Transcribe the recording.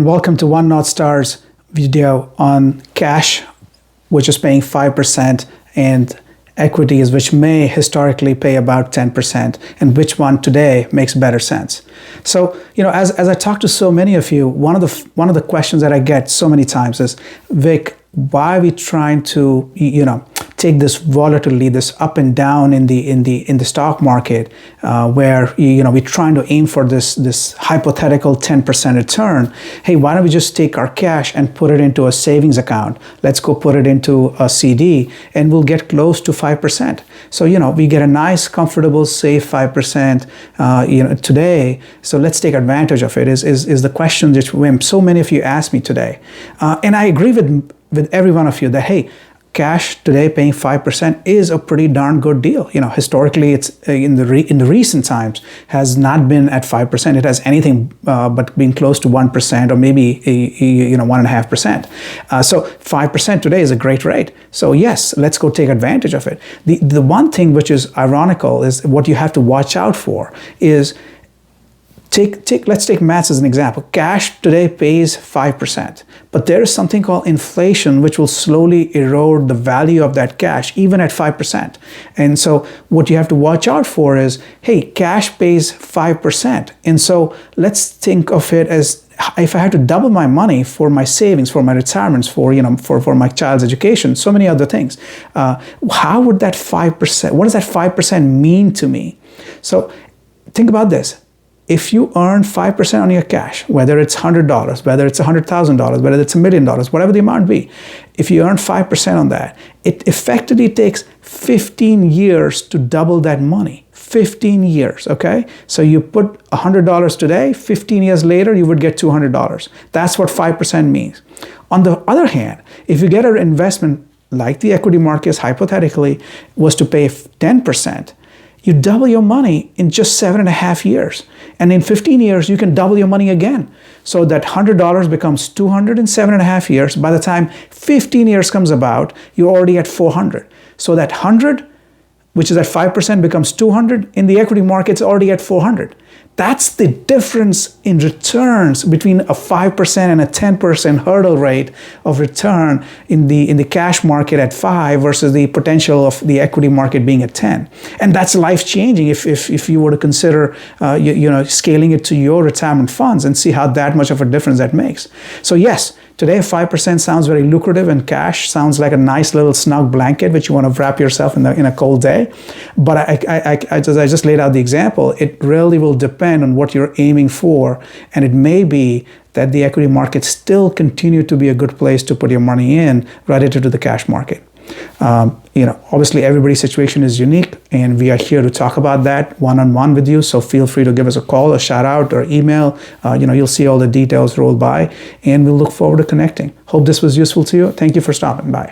Welcome to OneNorthStar's video on cash, which is paying 5%, and equities, which may historically pay about 10%, and which one today makes better sense. So, as I talk to so many of you, one of the questions that I get so many times is, Vic, why are we trying to, take this volatility, this up and down in the stock market, where we're trying to aim for this hypothetical 10% return? Hey, why don't we just take our cash and put it into a savings account? Let's go put it into a CD, and we'll get close to 5%. So we get a nice, comfortable, safe 5% today. So let's take advantage of it. Is the question that so many of you asked me today, and I agree with every one of you that, hey, cash today paying 5% is a pretty darn good deal. Historically, it's in the recent times has not been at 5%. It has anything but been close to 1% or maybe 1.5%. So 5% today is a great rate. So yes, let's go take advantage of it. The one thing which is ironical is what you have to watch out for is, let's take maths as an example. Cash today pays 5%, but there is something called inflation, which will slowly erode the value of that cash, even at 5%. And so what you have to watch out for is, hey, cash pays 5%. And so let's think of it as, if I had to double my money for my savings, for my retirements, for my child's education, so many other things, how would that 5%, what does that 5% mean to me? So think about this. If you earn 5% on your cash, whether it's $100, whether it's $100,000, whether it's $1 million, whatever the amount be, if you earn 5% on that, it effectively takes 15 years to double that money. 15 years, okay? So you put $100 today, 15 years later, you would get $200. That's what 5% means. On the other hand, if you get an investment like the equity markets, hypothetically, was to pay 10%, you double your money in just 7.5 years. And in 15 years, you can double your money again. So that $100 becomes $200 in 7.5 years. By the time 15 years comes about, you're already at $400. So that 100, which is at 5%, becomes 200. In the equity market, it's already at 400. That's the difference in returns between a 5% and a 10% hurdle rate of return in the cash market at 5 versus the potential of the equity market being at 10. And that's life-changing if you were to consider scaling it to your retirement funds and see how that much of a difference that makes. So yes, today 5% sounds very lucrative, and cash sounds like a nice little snug blanket which you want to wrap yourself in a cold day. But I just laid out the example. It really will depend on what you're aiming for, and it may be that the equity market still continue to be a good place to put your money in relative to the cash market. Obviously everybody's situation is unique, and we are here to talk about that one-on-one with you. So feel free to give us a call, a shout out, or email. You'll see all the details roll by, and we'll look forward to connecting. Hope this was useful to you. Thank you for stopping by.